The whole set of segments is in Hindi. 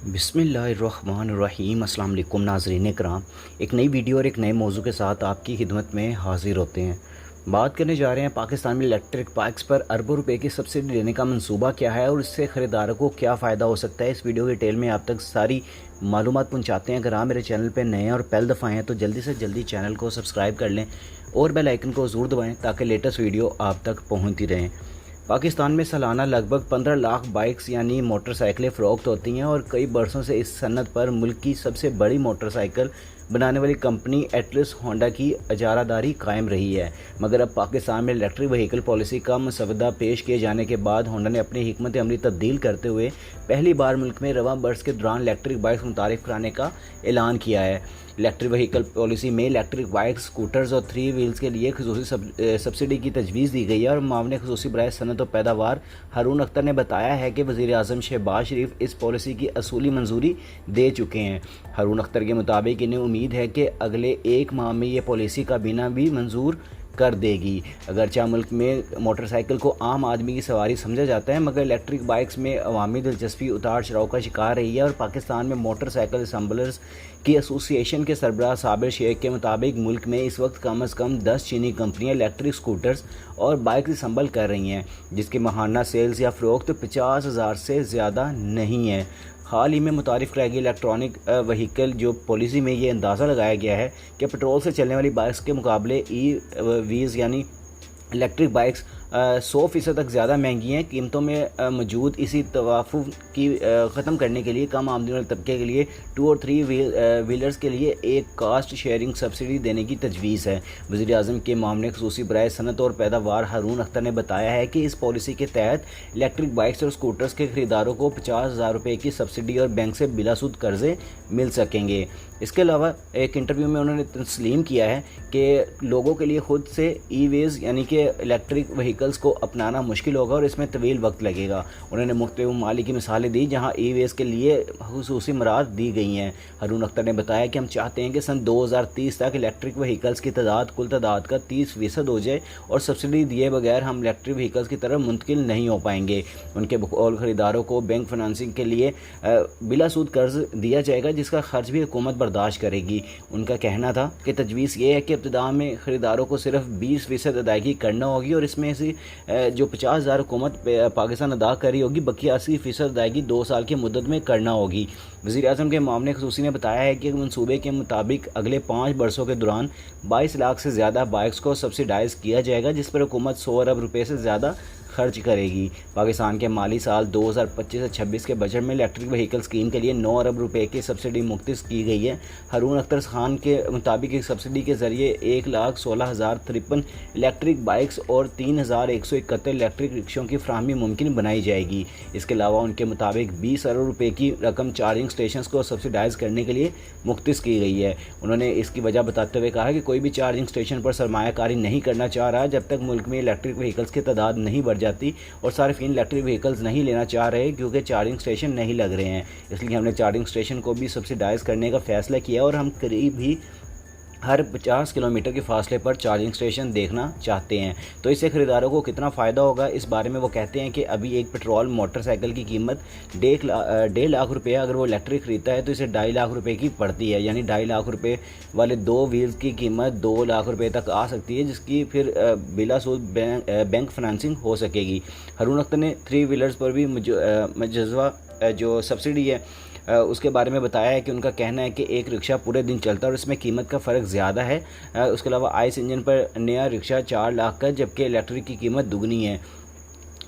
बिस्मिल्लाहिर्रहमानिर्रहीम। अस्सलाम वालेकुम नाज़रीन कराम, एक नई वीडियो और एक नए मौजू के साथ आपकी खिदमत में हाजिर होते हैं। बात करने जा रहे हैं पाकिस्तान में इलेक्ट्रिक बाइक्स पर अरबों रुपए की सब्सिडी देने का मंसूबा क्या है और इससे ख़रीदारों को क्या फ़ायदा हो सकता है। इस वीडियो की डिटेल में आप तक सारी मालूमात पहुंचाते हैं। अगर आप मेरे चैनल पर नए हैं और पहली दफ़ा हैं तो जल्दी से जल्दी चैनल को सब्सक्राइब कर लें और बेल आइकन को ज़रूर दबाएँ ताकि लेटेस्ट वीडियो आप तक पहुँचती रहें। पाकिस्तान में सालाना लगभग 15 लाख बाइक्स यानी मोटरसाइकिलें फ़रोख्त होती हैं और कई बरसों से इस सनत पर मुल्क की सबसे बड़ी मोटरसाइकिल बनाने वाली कंपनी एटलस होंडा की इजारादारी कायम रही है। मगर अब पाकिस्तान में इलेक्ट्रिक व्हीकल पॉलिसी का मसवदा पेश किए जाने के बाद होंडा ने अपनी हिकमत अमली तब्दील करते हुए पहली बार मुल्क में रवां बरस के दौरान इलेक्ट्रिक बाइक्स मुतारिफ कराने का ऐलान किया है। इलेक्ट्रिक व्हीकल पॉलिसी में इलेक्ट्रिक बाइक्स, स्कूटर्स और 3 व्हील्स के लिए खसूसी सब्सिडी की तजवीज़ दी गई है और मामले खसूसी बराए सनत और पैदावार हारून अख्तर ने बताया है कि वज़ीर आज़म शहबाज शरीफ इस पॉलिसी की असूली मंजूरी दे चुके हैं। हारून अख्तर के मुताबिक इन्हें उम्मीद है कि अगले 1 माह में ये पॉलिसी काबीना भी मंजूर कर देगी। अगरचे मुल्क में मोटरसाइकिल को आम आदमी की सवारी समझा जाता है मगर इलेक्ट्रिक बाइक्स में अवामी दिलचस्पी उतार चढ़ाव का शिकार रही है और पाकिस्तान में मोटरसाइकिल असम्बलर्स की एसोसिएशन के सरबराह साबिर शेख के मुताबिक मुल्क में इस वक्त कम अज़ कम 10 चीनी कंपनियां इलेक्ट्रिक स्कूटर्स और बाइक असम्बल कर रही हैं जिसकी माहाना सेल्स या फ़रोख्त 50,000 से ज़्यादा नहीं है। हाल ही में मुतारिफ़ कराई गई इलेक्ट्रॉनिक व्हीकल जो पॉलिसी में ये अंदाज़ा लगाया गया है कि पेट्रोल से चलने वाली बाइक्स के मुकाबले वीज़ यानी इलेक्ट्रिक बाइक्स 100% तक ज़्यादा महंगी हैं। कीमतों में मौजूद इसी तवाफ़ुक़ की ख़त्म करने के लिए कम आमदनी वाले तबके के लिए 2 और 3 व्हीलर्स के लिए एक कास्ट शेयरिंग सब्सिडी देने की तजवीज़ है। वज़ीर आज़म के मामले खसूसी बराए सनत और पैदावार हारून अख्तर ने बताया है कि इस पॉलिसी के तहत इलेक्ट्रिक बाइक्स और स्कूटर्स के ख़रीदारों को 50,000 रुपये की सब्सिडी और बैंक से बिलासूद कर्ज़े मिल सकेंगे। इसके अलावा एक इंटरव्यू में उन्होंने तस्लीम किया है कि लोगों के लिए खुद से ई-वेज़ यानी कि इलेक्ट्रिक व्हीकल्स को अपनाना मुश्किल होगा और इसमें तवील वक्त लगेगा। उन्होंने मुख्तलिफ ममालिक की मिसालें दी जहाँ ई-वेज़ के लिए खुसूसी मराहत दी गई हैं। हारून अख्तर ने बताया कि हम चाहते हैं कि सन 2030 तक इलेक्ट्रिक व्हीकल्स की तादाद कुल तादाद का 30% हो जाए और सब्सिडी दिए बगैर हम इलेक्ट्रिक व्हीकल्स की तरफ मुंतकिल नहीं हो पाएंगे। उनके बकौल ख़रीदारों को बैंक फाइनेंसिंग के लिए बिलासूद कर्ज दिया जाएगा जिसका खर्च भी हुकूमत बर्दाश्त करेगी। उनका कहना था कि तजवीज़ ये है कि इब्तिदा में ख़रीदारों को सिर्फ 20% अदायगी करना होगी और इसमें से जो 50,000 हुकूमत पाकिस्तान अदा कर रही होगी बाकी 80% अदायगी 2 साल की मुद्दत में करना होगी। वज़ीर आज़म के मामले खसूसी ने बताया है कि मनसूबे के मुताबिक अगले 5 बरसों के दौरान 22 लाख से ज़्यादा बाइक्स को सब्सिडाइज़ किया जाएगा जिस पर हुकूमत 100 अरब रुपये से ज़्यादा खर्च करेगी। पाकिस्तान के माली साल 2025 से 26 के बजट में इलेक्ट्रिक व्हीकल स्कीम के लिए 9 अरब रुपये की सब्सिडी मुख्तस की गई है। हारून अख्तर खान के मुताबिक इस सब्सिडी के ज़रिए 1,16,053 इलेक्ट्रिक बाइक्स और 3,171 इलेक्ट्रिक रिक्शों की फ्राहमी मुमकिन बनाई जाएगी। इसके अलावा उनके मुताबिक 20 अरब रुपये की रकम चार्जिंग स्टेशन को सब्सिडाइज़ करने के लिए मुख्तस की गई है। उन्होंने इसकी वजह बताते हुए कहा कि कोई भी चार्जिंग स्टेशन पर सरमायाकारी नहीं करना चाह रहा जब तक मुल्क में इलेक्ट्रिक व्हीकल्स की तादाद नहीं बढ़ जाती और सार्फिन इलेक्ट्रिक व्हीकल्स नहीं लेना चाह रहे क्योंकि चार्जिंग स्टेशन नहीं लग रहे हैं। इसलिए हमने चार्जिंग स्टेशन को भी सब्सिडाइज़ करने का फैसला किया और हम करीब ही हर 50 किलोमीटर के फासले पर चार्जिंग स्टेशन देखना चाहते हैं। तो इससे ख़रीदारों को कितना फ़ायदा होगा इस बारे में वो कहते हैं कि अभी एक पेट्रोल मोटरसाइकिल की कीमत 1.5 लाख रुपये अगर वो इलेक्ट्रिक ख़रीदता है तो इसे 2.5 लाख रुपये की पड़ती है यानी 2.5 लाख रुपये वाले 2 व्हील्स की कीमत 2 लाख रुपये तक आ सकती है जिसकी फिर बिलासूद बैंक फाइनेंसिंग हो सकेगी। हारून अख्तर ने 3 व्हीलर्स पर भी मुजज़्ज़वा जो सब्सिडी है उसके बारे में बताया है कि उनका कहना है कि एक रिक्शा पूरे दिन चलता है और इसमें कीमत का फ़र्क ज़्यादा है। उसके अलावा आइस इंजन पर नया रिक्शा 4 लाख का जबकि इलेक्ट्रिक की कीमत दुगनी है।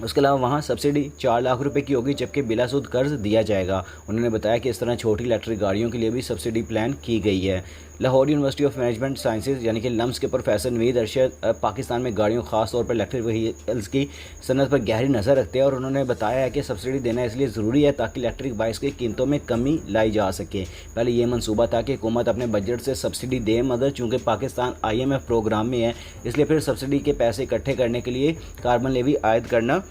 उसके अलावा वहाँ सब्सिडी 4 लाख रुपए की होगी जबकि बिलासूद कर्ज दिया जाएगा। उन्होंने बताया कि इस तरह छोटी इलेक्ट्रिक गाड़ियों के लिए भी सब्सिडी प्लान की गई है। Lahore university of management sciences यानी कि लम्स के प्रोफेसर नवीद अरशद पाकिस्तान में गाड़ियों ख़ास तौर पर इलेक्ट्रिक व्हीकल्स की सनत पर गहरी नज़र रखते हैं और उन्होंने बताया है कि सब्सिडी देना इसलिए ज़रूरी है ताकि इलेक्ट्रिक बाइक्स की कीमतों में कमी लाई जा सके। पहले ये मनसूबा था कि हुकूमत अपने बजट से सब्सिडी दे मगर चूँकि पाकिस्तान IMF प्रोग्राम में है इसलिए फिर सब्सिडी के पैसे इकट्ठे करने के लिए कार्बन लेवी आयद करना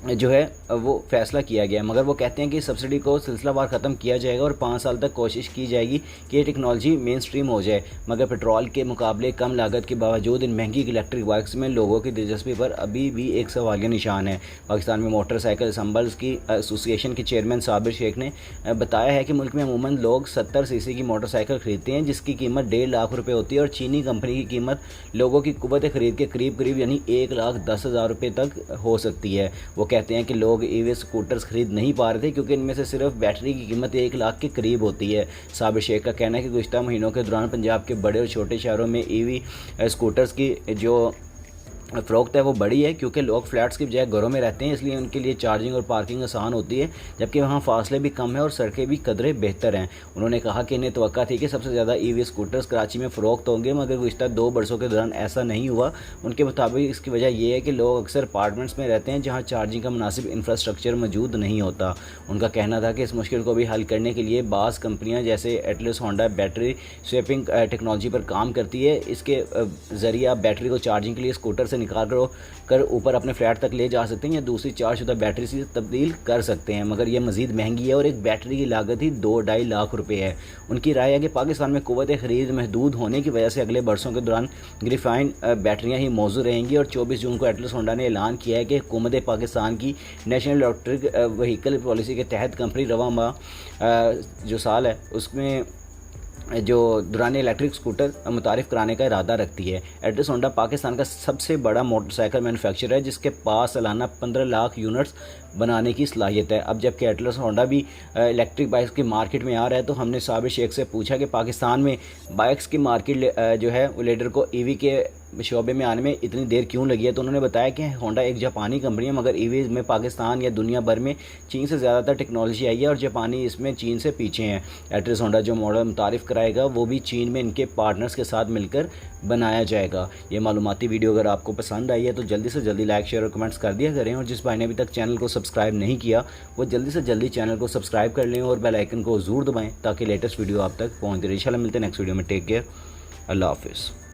जो है वो फैसला किया गया, मगर वो कहते हैं कि सब्सिडी को सिलसिलावार ख़त्म किया जाएगा और 5 साल तक कोशिश की जाएगी कि ये टेक्नोलॉजी मेन स्ट्रीम हो जाए। मगर पेट्रोल के मुकाबले कम लागत के बावजूद इन महंगी इलेक्ट्रिक बाइक्स में लोगों की दिलचस्पी पर अभी भी एक सवालिया निशान है। पाकिस्तान में मोटरसाइकिल असम्बल्स की एसोसिएशन के चेयरमैन साबिर शेख ने बताया है कि मुल्क में अमूमन लोग 70 सीसी की मोटरसाइकिल खरीदते हैं, जिसकी कीमत 1.5 लाख रुपये होती है और चीनी कंपनी की कीमत लोगों की कुव्वत खरीद के करीब यानी 1,10,000 रुपये तक हो सकती है। वो कहते हैं कि लोग ईवी स्कूटर्स खरीद नहीं पा रहे थे क्योंकि इनमें से सिर्फ बैटरी की कीमत 1 लाख के करीब होती है। साबिर शेख का कहना है कि गुज़िश्ता महीनों के दौरान पंजाब के बड़े और छोटे शहरों में ईवी स्कूटर्स की जो फ़रोख्त है वो बड़ी है, क्योंकि लोग फ्लैट्स की बजाय घरों में रहते हैं, इसलिए उनके लिए चार्जिंग और पार्किंग आसान होती है, जबकि वहाँ फासले भी कम है और सड़कें भी कदरे बेहतर हैं। उन्होंने कहा कि इन्हें तवक्का थी कि सबसे ज़्यादा ईवी स्कूटर्स कराची में फ़रोख्त होंगे, मगर गुज़िश्ता 2 बरसों के दौरान ऐसा नहीं हुआ। उनके मुताबिक इसकी वजह यह है कि लोग अक्सर अपार्टमेंट्स में रहते हैं जहाँ चार्जिंग का मुनासिब इंफ्रास्ट्रक्चर मौजूद नहीं होता। उनका कहना था कि इस मुश्किल को भी हल करने के लिए बाज़ कंपनियाँ जैसे Atlas Honda battery swapping technology पर काम करती है। इसके ज़रिए आप बैटरी को चार्जिंग के लिए स्कूटर से निकाल कर ऊपर अपने फ्लैट तक ले जा सकते हैं या दूसरी चार्जशुदा बैटरी से तब्दील कर सकते हैं, मगर यह मज़ीद महंगी है और एक बैटरी की लागत ही 2-2.5 लाख रुपये है। उनकी राय है कि पाकिस्तान में कुव्वत ख़रीद महदूद होने की वजह से अगले बरसों के दौरान ग्रिफाइन बैटरियाँ ही मौजूद रहेंगी और 24 जून को एटलस होंडा ने ऐलान किया है कि हुकूमत पाकिस्तान की नेशनल इलेक्ट्रिक व्हीकल पॉलिसी के तहत कंपनी रवा माह जो साल है उसमें जो दौरान इलेक्ट्रिक स्कूटर मुतारिफ़ कराने का इरादा रखती है। एटलस होंडा पाकिस्तान का सबसे बड़ा मोटरसाइकिल मैन्युफैक्चरर है, जिसके पास सालाना 15 लाख यूनिट्स बनाने की सलाहियत है। अब जबकि एटलस होंडा भी इलेक्ट्रिक बाइक्स की मार्केट में आ रहा है, तो हमने साबिर शेख से पूछा कि पाकिस्तान में बाइक्स की मार्केट जो है वो लीडर को ईवी के शोबे में आने में इतनी देर क्यों लगी है। तो उन्होंने बताया कि होंडा एक जापानी कंपनी है, मगर ईवी में पाकिस्तान या दुनिया भर में चीन से ज़्यादातर टेक्नोलॉजी आई है और जापानी इसमें चीन से पीछे हैं। एटलस होंडा जो मॉडल मुतारिफ़ कराएगा वो भी चीन में इनके पार्टनर्स के साथ मिलकर बनाया जाएगा। ये मालूमाती वीडियो अगर आपको पसंद आई है तो जल्दी से जल्दी लाइक शेयर और कमेंट्स कर दिया करें, और जिस भाई ने अभी तक चैनल को सब्सक्राइब नहीं किया वो जल्दी से जल्दी चैनल को सब्सक्राइब कर लें और बेल आइकन को ज़रूर दबाएं ताकि लेटेस्ट वीडियो आप तक पहुँचती रहे। इंशाल्लाह मिलते हैं नेक्स्ट वीडियो में। टेक केयर, अल्लाह हाफिज़।